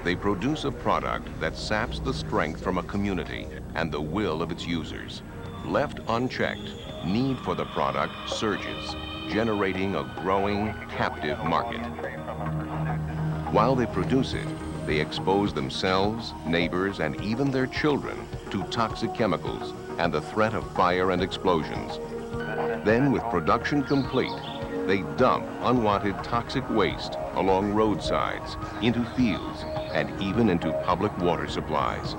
they produce a product that saps the strength from a community and the will of its users. Left unchecked, need for the product surges, generating a growing, captive market. While they produce it, they expose themselves, neighbors, and even their children to toxic chemicals and the threat of fire and explosions. Then, with production complete, they dump unwanted toxic waste along roadsides, into fields, and even into public water supplies.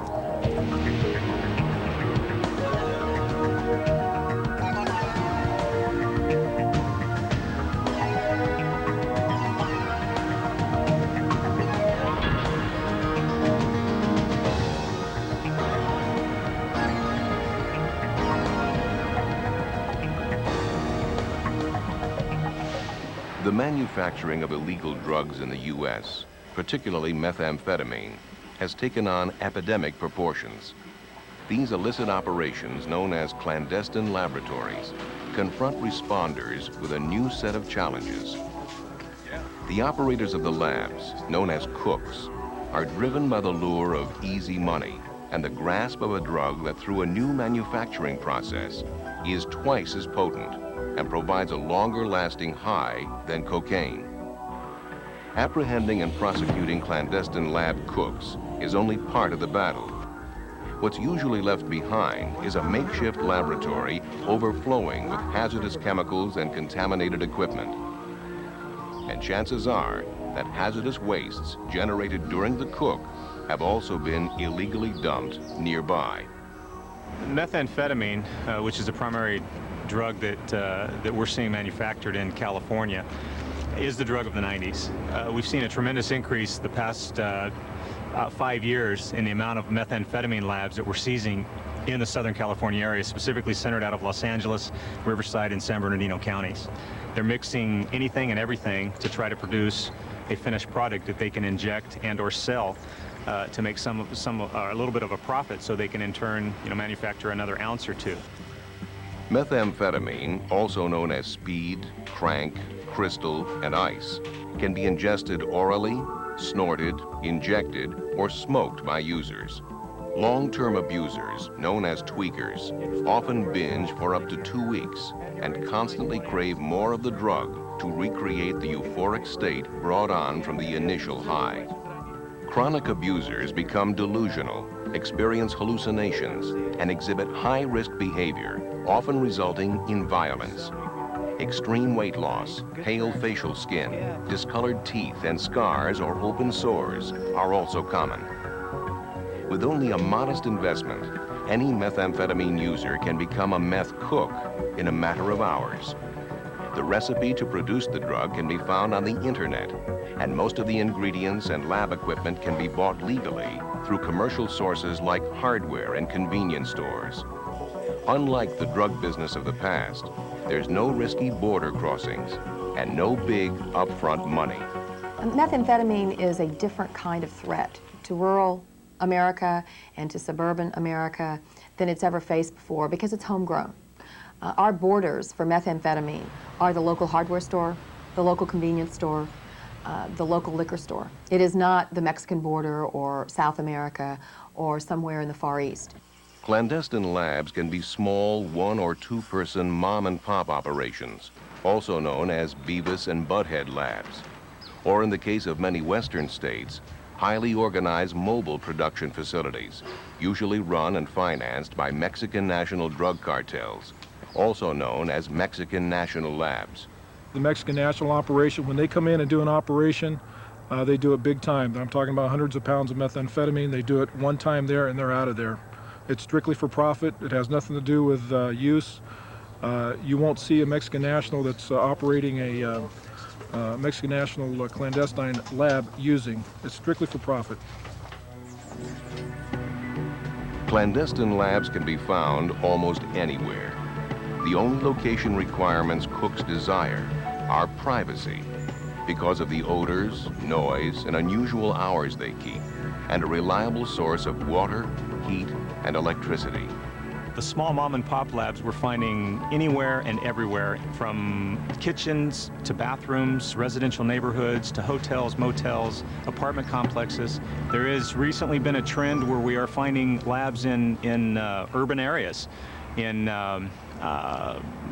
The manufacturing of illegal drugs in the U.S., particularly methamphetamine, has taken on epidemic proportions. These illicit operations, known as clandestine laboratories, confront responders with a new set of challenges. The operators of the labs, known as cooks, are driven by the lure of easy money and the grasp of a drug that, through a new manufacturing process, is twice as potent and provides a longer-lasting high than cocaine. Apprehending and prosecuting clandestine lab cooks is only part of the battle. What's usually left behind is a makeshift laboratory overflowing with hazardous chemicals and contaminated equipment. And chances are that hazardous wastes generated during the cook have also been illegally dumped nearby. Methamphetamine, which is a primary drug that we're seeing manufactured in California, is the drug of the 90s. We've seen a tremendous increase the past 5 years in the amount of methamphetamine labs that we're seizing in the Southern California area, specifically centered out of Los Angeles, Riverside, and San Bernardino counties. They're mixing anything and everything to try to produce a finished product that they can inject and or sell to make a little bit of a profit, so they can in turn, manufacture another ounce or two. Methamphetamine, also known as speed, crank, crystal, and ice, can be ingested orally, snorted, injected, or smoked by users. Long-term abusers, known as tweakers, often binge for up to 2 weeks and constantly crave more of the drug to recreate the euphoric state brought on from the initial high. Chronic abusers become delusional, experience hallucinations, and exhibit high-risk behavior, often resulting in violence. Extreme weight loss, pale facial skin, discolored teeth, and scars or open sores are also common. With only a modest investment, any methamphetamine user can become a meth cook in a matter of hours. The recipe to produce the drug can be found on the internet, and most of the ingredients and lab equipment can be bought legally through commercial sources like hardware and convenience stores. Unlike the drug business of the past, there's no risky border crossings and no big upfront money. Methamphetamine is a different kind of threat to rural America and to suburban America than it's ever faced before because it's homegrown. Our borders for methamphetamine are the local hardware store, the local convenience store, the local liquor store. It is not the Mexican border or South America or somewhere in the Far East. Clandestine labs can be small 1 or 2 person mom-and-pop operations, also known as Beavis and Butthead labs. Or in the case of many Western states, highly organized mobile production facilities, usually run and financed by Mexican national drug cartels, also known as Mexican national labs. The Mexican national operation, when they come in and do an operation, they do it big time. I'm talking about hundreds of pounds of methamphetamine. They do it one time there and they're out of there. It's strictly for profit. It has nothing to do with use. You won't see a Mexican national that's operating a Mexican national clandestine lab using. It's strictly for profit. Clandestine labs can be found almost anywhere. The only location requirements cooks desire are privacy because of the odors, noise, and unusual hours they keep, and a reliable source of water, heat, and electricity. The small mom and pop labs we're finding anywhere and everywhere, from kitchens to bathrooms, residential neighborhoods to hotels, motels, apartment complexes. There has recently been a trend where we are finding labs in urban areas, in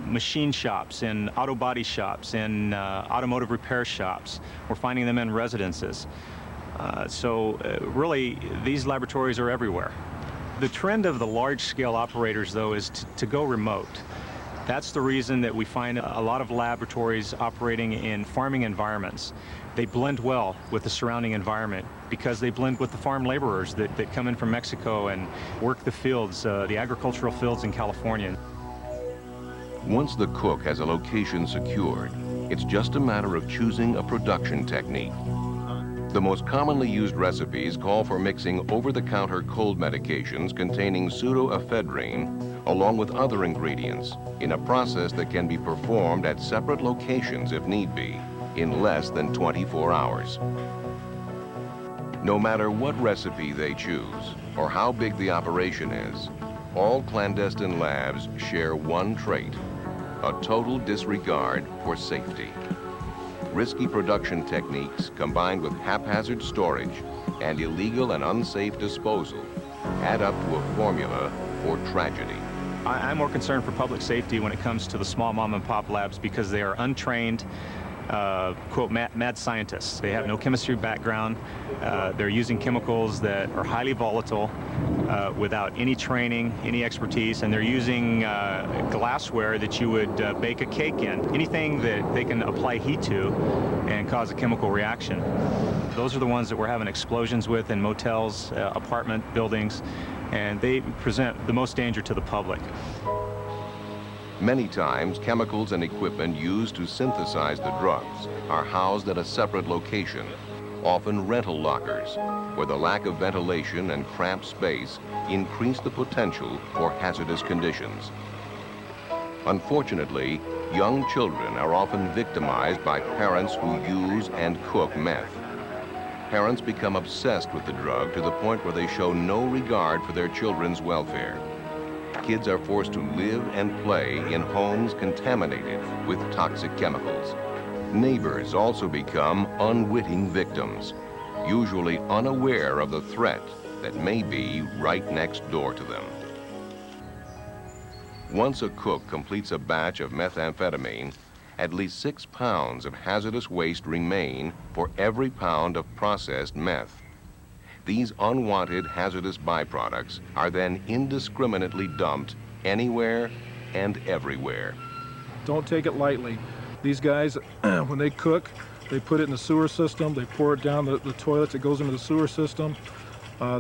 machine shops, in auto body shops, in automotive repair shops. We're finding them in residences. Really, these laboratories are everywhere. The trend of the large-scale operators, though, is to go remote. That's the reason that we find a lot of laboratories operating in farming environments. They blend well with the surrounding environment because they blend with the farm laborers that come in from Mexico and work the fields, the agricultural fields in California. Once the cook has a location secured, it's just a matter of choosing a production technique. The most commonly used recipes call for mixing over-the-counter cold medications containing pseudoephedrine along with other ingredients in a process that can be performed at separate locations if need be in less than 24 hours. No matter what recipe they choose or how big the operation is, all clandestine labs share one trait: a total disregard for safety. Risky production techniques combined with haphazard storage and illegal and unsafe disposal add up to a formula for tragedy. I'm more concerned for public safety when it comes to the small mom and pop labs because they are untrained, quote, mad scientists. They have no chemistry background. They're using chemicals that are highly volatile without any training, any expertise, and they're using glassware that you would bake a cake in. Anything that they can apply heat to and cause a chemical reaction. Those are the ones that we're having explosions with in motels, apartment buildings, and they present the most danger to the public. Many times, chemicals and equipment used to synthesize the drugs are housed at a separate location, often rental lockers, where the lack of ventilation and cramped space increase the potential for hazardous conditions. Unfortunately, young children are often victimized by parents who use and cook meth. Parents become obsessed with the drug to the point where they show no regard for their children's welfare. Kids are forced to live and play in homes contaminated with toxic chemicals. Neighbors also become unwitting victims, usually unaware of the threat that may be right next door to them. Once a cook completes a batch of methamphetamine, at least 6 pounds of hazardous waste remain for every pound of processed meth. These unwanted hazardous byproducts are then indiscriminately dumped anywhere and everywhere. Don't take it lightly. These guys, when they cook, they put it in the sewer system, they pour it down the toilets, it goes into the sewer system,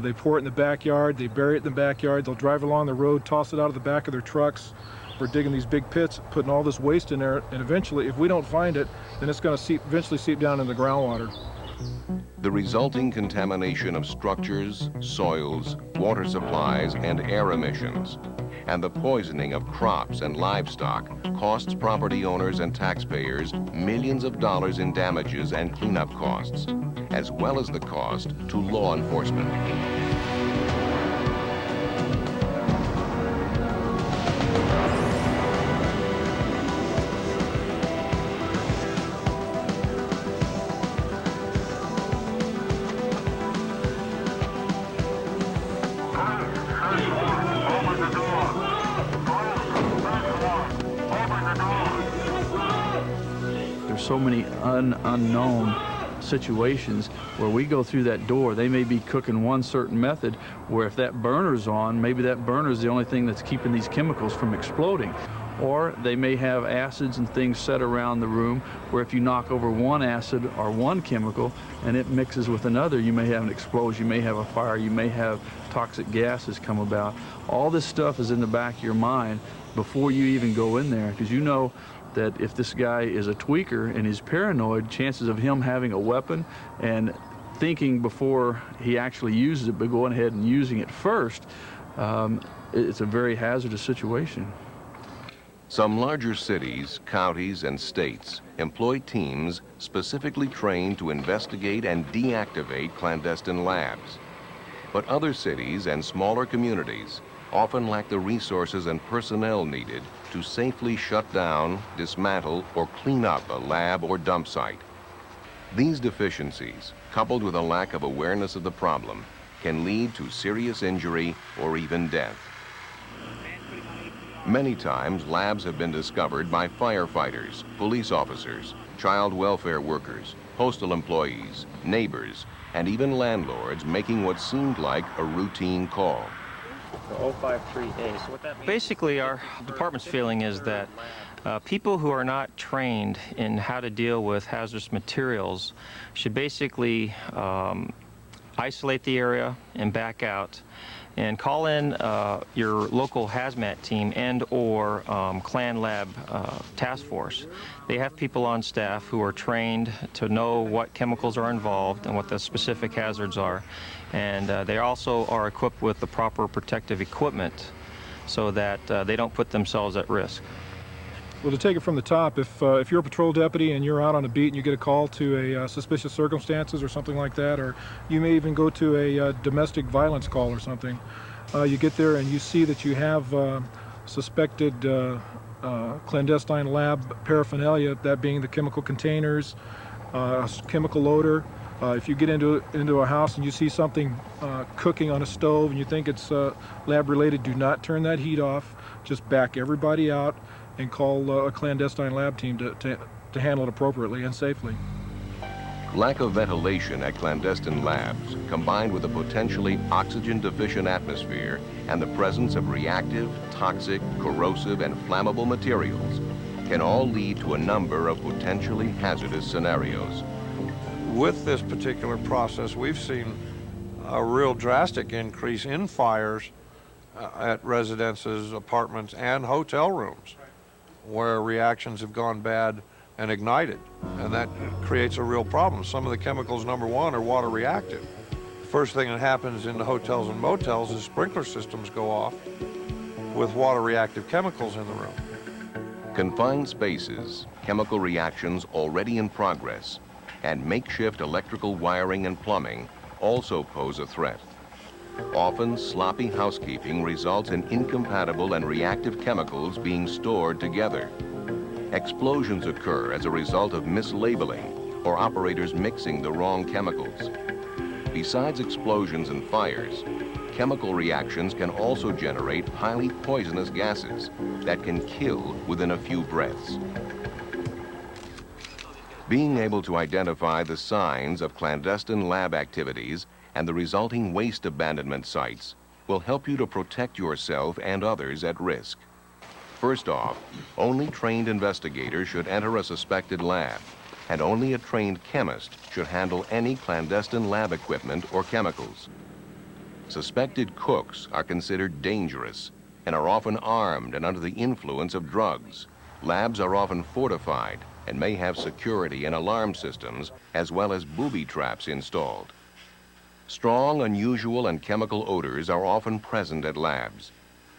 they pour it in the backyard, they bury it in the backyard, they'll drive along the road, toss it out of the back of their trucks. We're digging these big pits, putting all this waste in there, and eventually, if we don't find it, then it's going to eventually seep down in the groundwater. The resulting contamination of structures, soils, water supplies, and air emissions, and the poisoning of crops and livestock costs property owners and taxpayers millions of dollars in damages and cleanup costs, as well as the cost to law enforcement. So many unknown situations where we go through that door. They may be cooking one certain method where if that burner's on, maybe that burner is the only thing that's keeping these chemicals from exploding. Or they may have acids and things set around the room where if you knock over one acid or one chemical and it mixes with another, you may have an explosion, you may have a fire, you may have toxic gases come about. All this stuff is in the back of your mind before you even go in there, because you know that if this guy is a tweaker and is paranoid, chances of him having a weapon and thinking before he actually uses it, but going ahead and using it first, it's a very hazardous situation. Some larger cities, counties, and states employ teams specifically trained to investigate and deactivate clandestine labs. But other cities and smaller communities often lack the resources and personnel needed to safely shut down, dismantle, or clean up a lab or dump site. These deficiencies, coupled with a lack of awareness of the problem, can lead to serious injury or even death. Many times, labs have been discovered by firefighters, police officers, child welfare workers, postal employees, neighbors, and even landlords making what seemed like a routine call. 053A. So what that means? Basically, our department's feeling is that people who are not trained in how to deal with hazardous materials should basically isolate the area and back out and call in your local hazmat team and or Clan Lab task force. They have people on staff who are trained to know what chemicals are involved and what the specific hazards are. And they also are equipped with the proper protective equipment so that they don't put themselves at risk. Well, to take it from the top, if you're a patrol deputy and you're out on a beat and you get a call to a suspicious circumstances or something like that, or you may even go to a domestic violence call or something, you get there and you see that you have suspected clandestine lab paraphernalia, that being the chemical containers, chemical odor. If you get into a house and you see something cooking on a stove and you think it's lab related, do not turn that heat off. Just back everybody out and call a clandestine lab team to handle it appropriately and safely. Lack of ventilation at clandestine labs, combined with a potentially oxygen-deficient atmosphere and the presence of reactive, toxic, corrosive, and flammable materials, can all lead to a number of potentially hazardous scenarios. With this particular process, we've seen a real drastic increase in fires at residences, apartments, and hotel rooms, where reactions have gone bad and ignited, and that creates a real problem. Some of the chemicals, number one, are water reactive. First thing that happens in the hotels and motels is sprinkler systems go off with water reactive chemicals in the room. Confined spaces, chemical reactions already in progress, and makeshift electrical wiring and plumbing also pose a threat. Often, sloppy housekeeping results in incompatible and reactive chemicals being stored together. Explosions occur as a result of mislabeling or operators mixing the wrong chemicals. Besides explosions and fires, chemical reactions can also generate highly poisonous gases that can kill within a few breaths. Being able to identify the signs of clandestine lab activities and the resulting waste abandonment sites will help you to protect yourself and others at risk. First off, only trained investigators should enter a suspected lab, and only a trained chemist should handle any clandestine lab equipment or chemicals. Suspected cooks are considered dangerous and are often armed and under the influence of drugs. Labs are often fortified and may have security and alarm systems as well as booby traps installed. Strong, unusual, and chemical odors are often present at labs.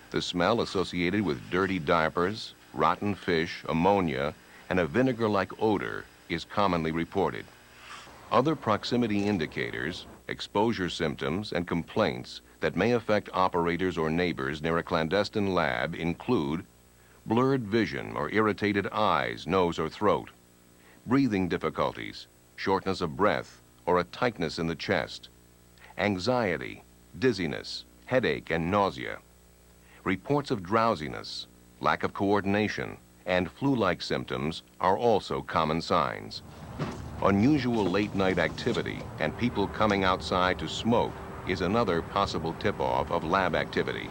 The smell associated with dirty diapers, rotten fish, ammonia, and a vinegar-like odor is commonly reported. Other proximity indicators, exposure symptoms, and complaints that may affect operators or neighbors near a clandestine lab include blurred vision or irritated eyes, nose, or throat, breathing difficulties, shortness of breath, or a tightness in the chest, anxiety, dizziness, headache, and nausea. Reports of drowsiness, lack of coordination, and flu-like symptoms are also common signs. Unusual late-night activity and people coming outside to smoke is another possible tip-off of lab activity.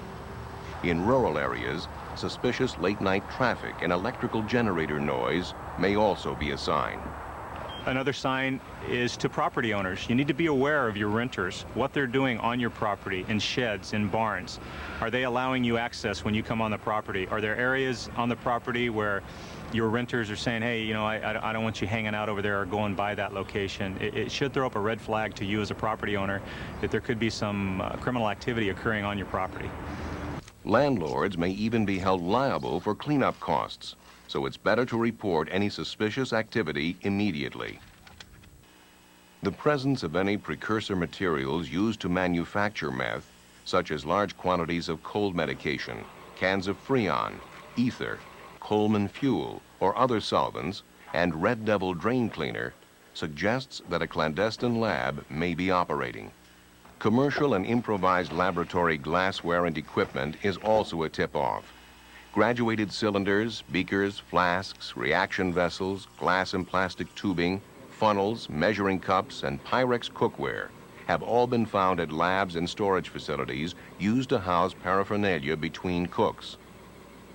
In rural areas, suspicious late-night traffic and electrical generator noise may also be a sign. Another sign is to property owners. You need to be aware of your renters, what they're doing on your property, in sheds, in barns. Are they allowing you access when you come on the property? Are there areas on the property where your renters are saying, hey, you know, I don't want you hanging out over there or going by that location? It should throw up a red flag to you as a property owner that there could be some criminal activity occurring on your property. Landlords may even be held liable for cleanup costs, so it's better to report any suspicious activity immediately. The presence of any precursor materials used to manufacture meth, such as large quantities of cold medication, cans of Freon, ether, Coleman fuel, or other solvents, and Red Devil drain cleaner, suggests that a clandestine lab may be operating. Commercial and improvised laboratory glassware and equipment is also a tip-off. Graduated cylinders, beakers, flasks, reaction vessels, glass and plastic tubing, funnels, measuring cups, and Pyrex cookware have all been found at labs and storage facilities used to house paraphernalia between cooks.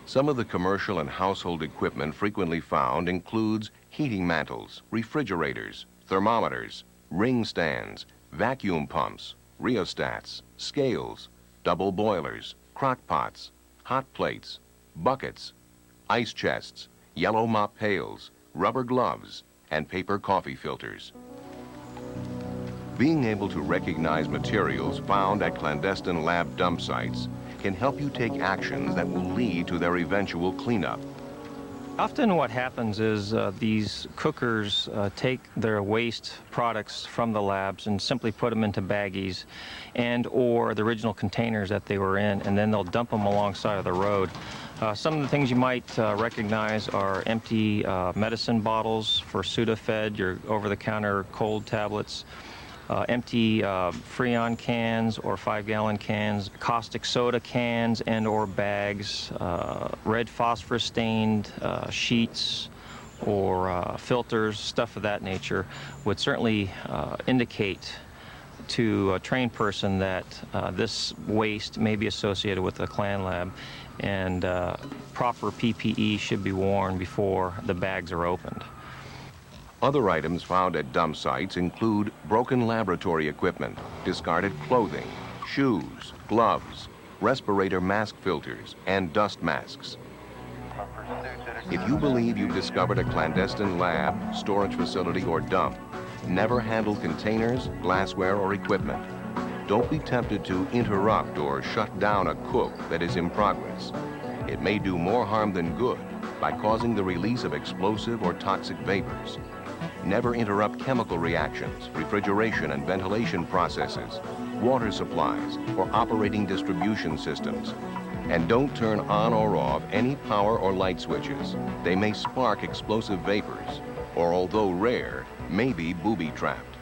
Some of the commercial and household equipment frequently found includes heating mantles, refrigerators, thermometers, ring stands, vacuum pumps, rheostats, scales, double boilers, crock pots, hot plates, buckets, ice chests, yellow mop pails, rubber gloves, and paper coffee filters. Being able to recognize materials found at clandestine lab dump sites can help you take actions that will lead to their eventual cleanup. Often what happens is these cookers take their waste products from the labs and simply put them into baggies and or the original containers that they were in, and then they'll dump them alongside of the road. Some of the things you might recognize are empty medicine bottles for Sudafed, your over-the-counter cold tablets, empty Freon cans or 5-gallon cans, caustic soda cans and or bags, red phosphorus stained sheets or filters, stuff of that nature would certainly indicate to a trained person that this waste may be associated with a Klan lab, and proper PPE should be worn before the bags are opened. Other items found at dump sites include broken laboratory equipment, discarded clothing, shoes, gloves, respirator mask filters, and dust masks. If you believe you've discovered a clandestine lab, storage facility, or dump, never handle containers, glassware, or equipment. Don't be tempted to interrupt or shut down a cook that is in progress. It may do more harm than good by causing the release of explosive or toxic vapors. Never interrupt chemical reactions, refrigeration and ventilation processes, water supplies, or operating distribution systems. And don't turn on or off any power or light switches. They may spark explosive vapors, or although rare, may be booby-trapped.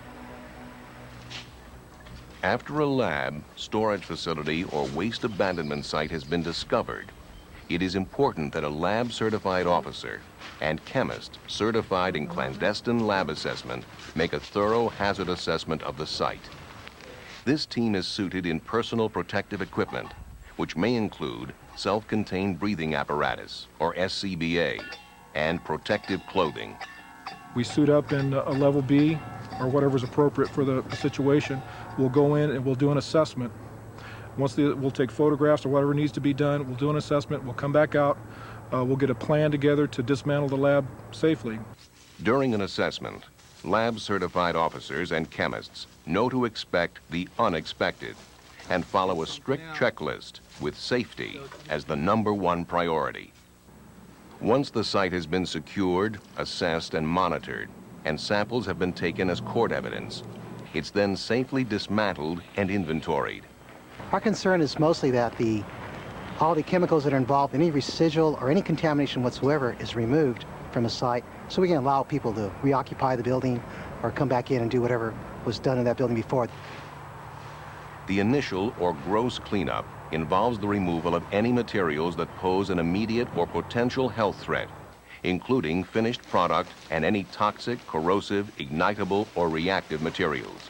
After a lab, storage facility, or waste abandonment site has been discovered, it is important that a lab-certified officer and chemist certified in clandestine lab assessment make a thorough hazard assessment of the site. This team is suited in personal protective equipment, which may include self-contained breathing apparatus, or SCBA, and protective clothing. We suit up in a level B, or whatever's appropriate for the situation. We'll go in and we'll do an assessment. We'll take photographs or whatever needs to be done. We'll do an assessment. We'll come back out. We'll get a plan together to dismantle the lab safely. During an assessment, lab-certified officers and chemists know to expect the unexpected and follow a strict checklist with safety as the #1 priority. Once the site has been secured, assessed, and monitored, and samples have been taken as court evidence, it's then safely dismantled and inventoried. Our concern is mostly that all the chemicals that are involved, any residual or any contamination whatsoever is removed from the site, so we can allow people to reoccupy the building or come back in and do whatever was done in that building before. The initial or gross cleanup involves the removal of any materials that pose an immediate or potential health threat, including finished product and any toxic, corrosive, ignitable, or reactive materials.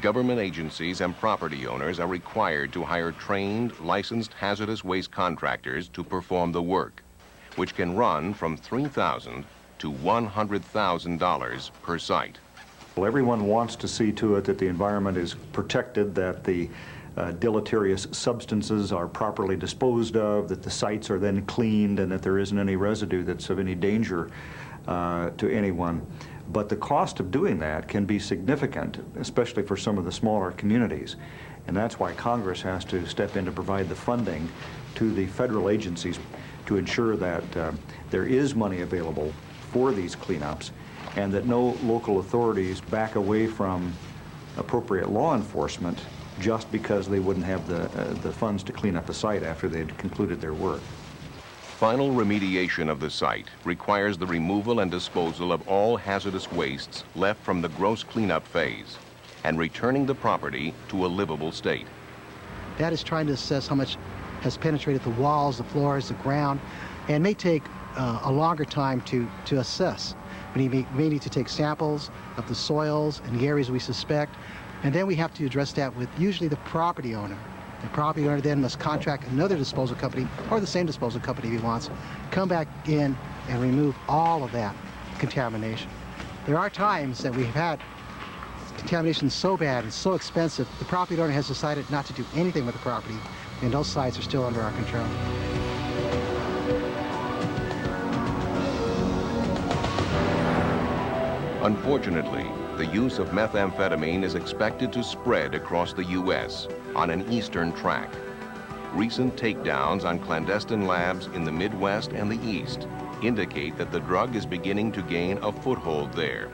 Government agencies and property owners are required to hire trained, licensed hazardous waste contractors to perform the work, which can run from $3,000 to $100,000 per site. Well, everyone wants to see to it that the environment is protected, that the deleterious substances are properly disposed of, that the sites are then cleaned, and that there isn't any residue that's of any danger to anyone. But the cost of doing that can be significant, especially for some of the smaller communities. And that's why Congress has to step in to provide the funding to the federal agencies to ensure that there is money available for these cleanups, and that no local authorities back away from appropriate law enforcement just because they wouldn't have the funds to clean up the site after they'd concluded their work. Final remediation of the site requires the removal and disposal of all hazardous wastes left from the gross cleanup phase and returning the property to a livable state. That is trying to assess how much has penetrated the walls, the floors, the ground, and may take a longer time to assess. We may need to take samples of the soils and the areas we suspect, and then we have to address that with usually the property owner. The property owner then must contract another disposal company, or the same disposal company if he wants, come back in and remove all of that contamination. There are times that we've had contamination so bad and so expensive, the property owner has decided not to do anything with the property, and those sites are still under our control. Unfortunately, the use of methamphetamine is expected to spread across the U.S. on an eastern track. Recent takedowns on clandestine labs in the Midwest and the East indicate that the drug is beginning to gain a foothold there.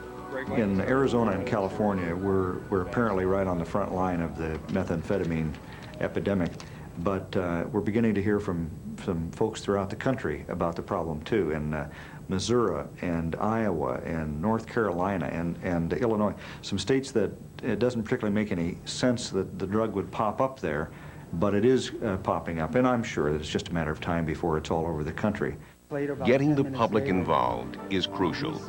In Arizona and California, we're apparently right on the front line of the methamphetamine epidemic, but we're beginning to hear from some folks throughout the country about the problem too. In Missouri and Iowa and North Carolina and Illinois, some states that it doesn't particularly make any sense that the drug would pop up there, but it is popping up, and I'm sure that it's just a matter of time before it's all over the country. Getting the public involved is crucial.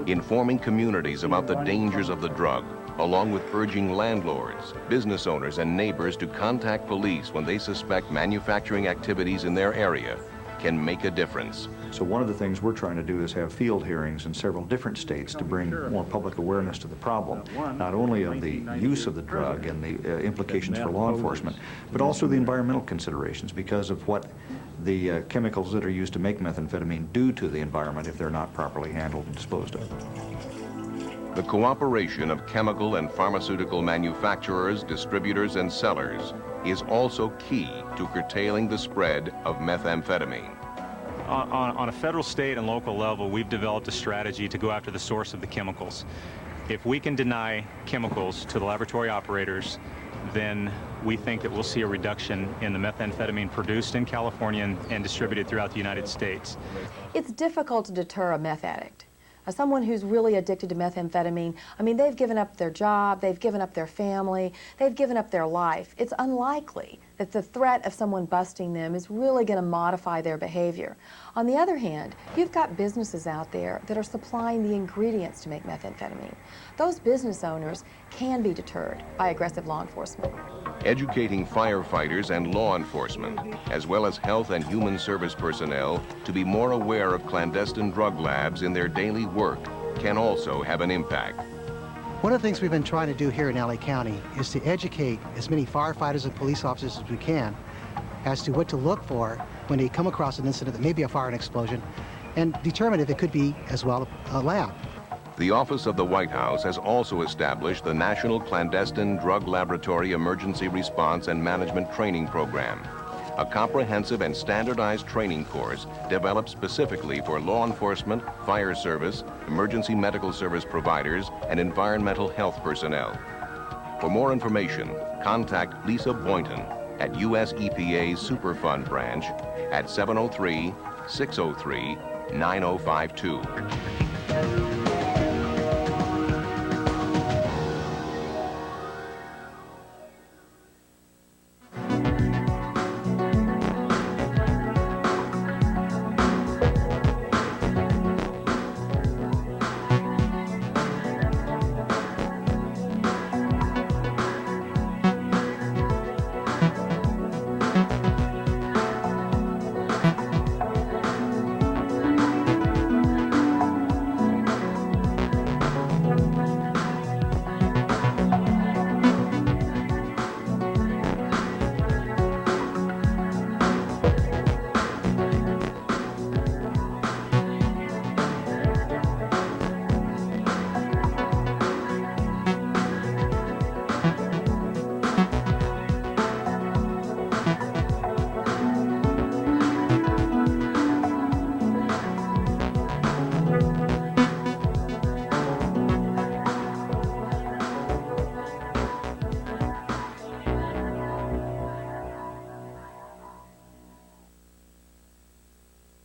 Informing communities about the dangers of the drug, along with urging landlords, business owners, and neighbors to contact police when they suspect manufacturing activities in their area, can make a difference. So one of the things we're trying to do is have field hearings in several different states to bring more public awareness to the problem, not only of the use of the drug and the implications for law enforcement, but also the environmental considerations because of what the chemicals that are used to make methamphetamine do to the environment if they're not properly handled and disposed of. The cooperation of chemical and pharmaceutical manufacturers, distributors, and sellers is also key to curtailing the spread of methamphetamine. On a federal, state, and local level, we've developed a strategy to go after the source of the chemicals. If we can deny chemicals to the laboratory operators, then we think that we'll see a reduction in the methamphetamine produced in California and distributed throughout the United States. It's difficult to deter a meth addict. Someone who's really addicted to methamphetamine, I mean, they've given up their job, they've given up their family, they've given up their life. It's unlikely that the threat of someone busting them is really going to modify their behavior. On the other hand, you've got businesses out there that are supplying the ingredients to make methamphetamine. Those business owners can be deterred by aggressive law enforcement. Educating firefighters and law enforcement, as well as health and human service personnel, to be more aware of clandestine drug labs in their daily work can also have an impact. One of the things we've been trying to do here in LA County is to educate as many firefighters and police officers as we can as to what to look for when they come across an incident that may be a fire and explosion, and determine if it could be as well a lab. The Office of the White House has also established the National Clandestine Drug Laboratory Emergency Response and Management Training Program, a comprehensive and standardized training course developed specifically for law enforcement, fire service, emergency medical service providers, and environmental health personnel. For more information, contact Lisa Boynton at US EPA's Superfund branch at 703-603-9052.